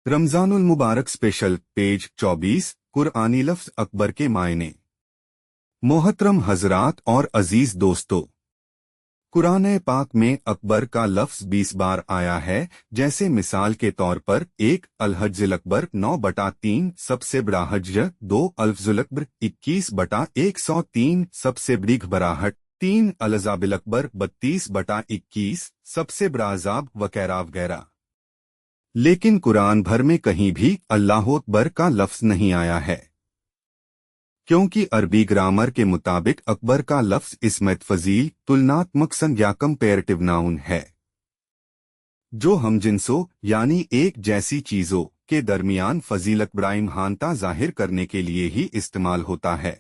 रमजानुल मुबारक special page 24 Kuranyi लफ्ज अकबर के मायने। मोहतरम हजरात और अजीज दोस्तों, कुरान पाक में अकबर का लफ्ज 20 बार आया है। जैसे मिसाल के तौर पर 1 अलहज्जुल अकबर 9/3 सबसे बड़ा हज, 2 अल्फजुल अकबर 21/103 सबसे बड़ी घबराहट, 3 अलजाबिल अकबर 32/21 सबसे बड़ा अजाब वगैरह वगैरह। लेकिन कुरान भर में कहीं भी अल्लाह अकबर का लफ्ज नहीं आया है, क्योंकि अरबी ग्रामर के मुताबिक अकबर का लफ्ज इस्मत फजील तुलनात्मक संज्ञा कंपेरेटिव नाउन है, जो हमजिन्सों यानी एक जैसी चीजों के दरमियान फजीलत बराए महानता जाहिर करने के लिए ही इस्तेमाल होता है।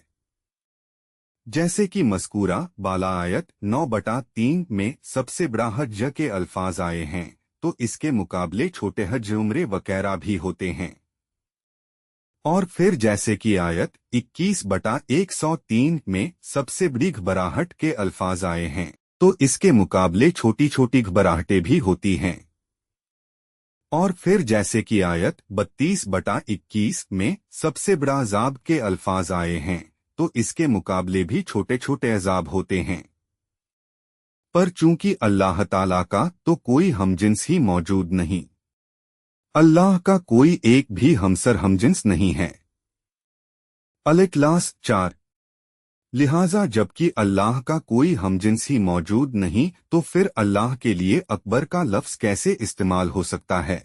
जैसे कि मज़कूरा बाला आयत 9/3 में सबसे बड़ा हज के अल्फाज आए हैं, तो इसके मुकाबले छोटे हज उम्रे वगैरह भी होते हैं। और फिर जैसे कि आयत 21/103 में सबसे बड़ी घबराहट के अल्फाज आए हैं, तो इसके मुकाबले छोटी छोटी घबराहटें भी होती हैं। और फिर जैसे कि आयत 32/21 में सबसे बड़ा अजाब के अल्फाज आए हैं, तो इसके मुकाबले भी छोटे छोटे अजाब होते हैं। पर चूंकि अल्लाह ताला का तो कोई हमजिन्स ही मौजूद नहीं, अल्लाह का कोई एक भी हमसर हमजिन्स नहीं है। अल-इखलास 4। लिहाजा जबकि अल्लाह का कोई हमजिन्स ही मौजूद नहीं, तो फिर अल्लाह के लिए अकबर का लफ्ज कैसे इस्तेमाल हो सकता है?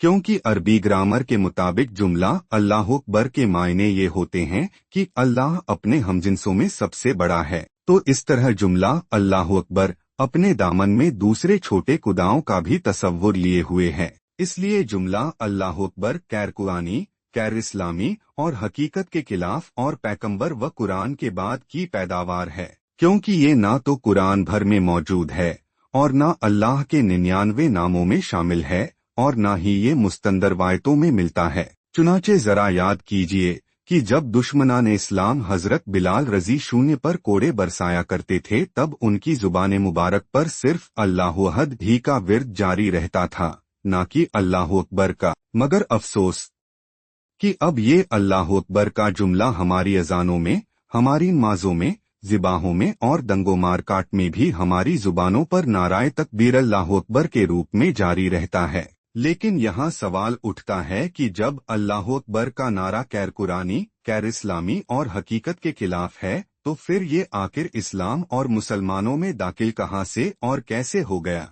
क्योंकि अरबी ग्रामर के मुताबिक जुमला अल्लाह अकबर के मायने ये होते हैं कि अल्लाह अपने हमजिन्सों में सबसे बड़ा है, तो इस तरह जुमला अल्लाह अकबर अपने दामन में दूसरे छोटे खुदाओं का भी तसव्वुर लिए हुए है। इसलिए जुमला अल्लाह अकबर गैर कुरानी, गैर इस्लामी और हकीकत के खिलाफ और पैगंबर व कुरान के बाद की पैदावार है, क्योंकि ये ना तो कुरान भर में मौजूद है और ना अल्लाह के 99 नामों में शामिल है और ना ही ये मुस्तंदर वायतों में मिलता है। चुनाचे जरा याद कीजिए कि जब दुश्मनान इस्लाम हजरत बिलाल रजी शून्य पर कोड़े बरसाया करते थे, तब उनकी जुबान मुबारक पर सिर्फ अल्लाह अहद ही का विर्द जारी रहता था, ना कि अल्लाह अकबर का। मगर अफसोस कि अब ये अल्लाह अकबर का जुमला हमारी अजानों में, हमारी नमाजों में, ज़िबाहों में और दंगो मारकाट में भी हमारी जुबानों पर नाराए तकबीर अल्लाह अकबर के रूप में जारी रहता है। लेकिन यहाँ सवाल उठता है कि जब अल्लाह अकबर का नारा गैर कुरानी, गैर इस्लामी और हकीकत के खिलाफ है, तो फिर ये आखिर इस्लाम और मुसलमानों में दाखिल कहाँ से और कैसे हो गया?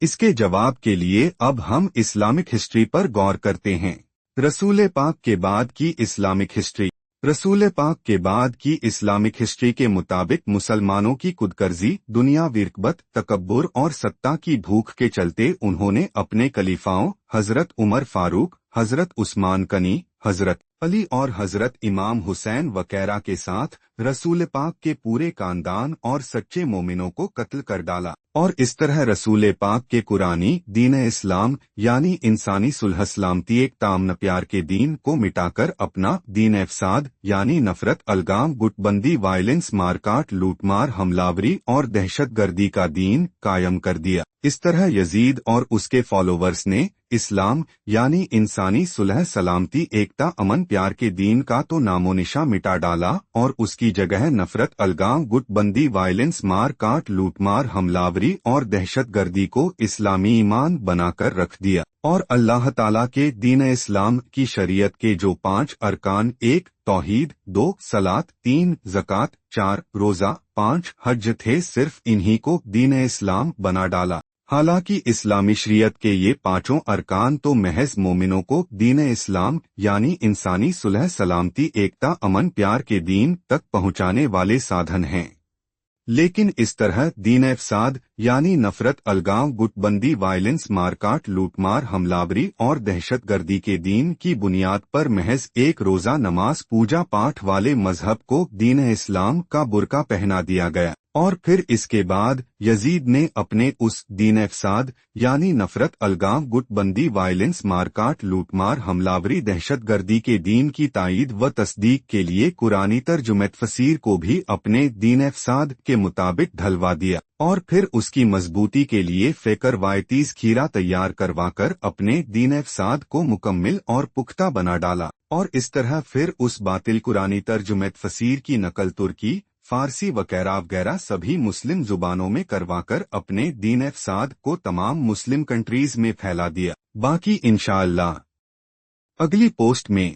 इसके जवाब के लिए अब हम इस्लामिक हिस्ट्री पर गौर करते हैं। रसूल पाक के बाद की इस्लामिक हिस्ट्री। रसूल पाक के बाद की इस्लामिक हिस्ट्री के मुताबिक मुसलमानों की खुदगर्जी, दुनिया विरकबत, तकब्बुर और सत्ता की भूख के चलते उन्होंने अपने खलीफाओं हजरत उमर फारूक, हजरत उस्मान गनी, हजरत अली और हजरत इमाम हुसैन वगैरह के साथ रसूल पाक के पूरे खानदान और सच्चे मोमिनों को कत्ल कर डाला, और इस तरह रसूल पाक के कुरानी दीन इस्लाम यानी इंसानी सुलह सलामती एक तामन प्यार के दीन को मिटाकर अपना दीन इफसाद यानी नफरत, अलगाम, गुटबंदी, वायलेंस, मारकाट, लूटमार, हमलावरी और दहशतगर्दी का दीन कायम कर दिया। इस तरह यजीद और उसके फॉलोवर्स ने इस्लाम यानी इंसानी सुलह सलामती, एकता, अमन, प्यार के दीन का तो नामो निशा मिटा डाला और उसकी जगह नफरत, अलगाम, गुटबंदी, वायलेंस, मार काट, लूटमार, हमलावरी और दहशतगर्दी को इस्लामी ईमान बनाकर रख दिया। और अल्लाह ताला के दीन इस्लाम की शरीयत के जो 5 अरकान, 1 तौहीद, 2 सलात, 3 ज़कात, 4 रोज़ा, 5 हज थे, सिर्फ इन्हीं को दीन इस्लाम बना डाला। हालांकि इस्लामी शरीयत के ये 5 अरकान तो महज मोमिनों को दीन इस्लाम यानी इंसानी सुलह सलामती, एकता, अमन, प्यार के दीन तक पहुंचाने वाले साधन हैं, लेकिन इस तरह दीन इफसाद यानी नफरत, अलगाव, गुटबंदी, वायलेंस, मारकाट, लूटमार, हमलावरी और दहशतगर्दी के दीन की बुनियाद पर महज एक रोजा नमाज पूजा पाठ वाले मजहब को दीन इस्लाम का बुर्का पहना दिया गया। और फिर इसके बाद यजीद ने अपने उस दीन इफसाद यानी नफरत, अलगाव, गुटबंदी, वायलेंस, मारकाट, लूटमार, हमलावरी, दहशतगर्दी के दीन की तायीद व तस्दीक के लिए कुरानी तर्जुमत फसीर को भी अपने दीन इफसाद के मुताबिक ढलवा दिया। اور پھر اس کی مضبوطی کے لیے فکر وائتیز کھیرا تیار کروا کر اپنے دین افساد کو مکمل اور پختہ بنا ڈالا، اور اس طرح پھر اس باطل قرآنی ترجمت فسیر کی نقل ترکی، فارسی وغیرہ سبھی مسلم زبانوں میں کروا کر اپنے دین افساد کو تمام مسلم کنٹریز میں پھیلا دیا۔ باقی انشاءاللہ اگلی پوسٹ میں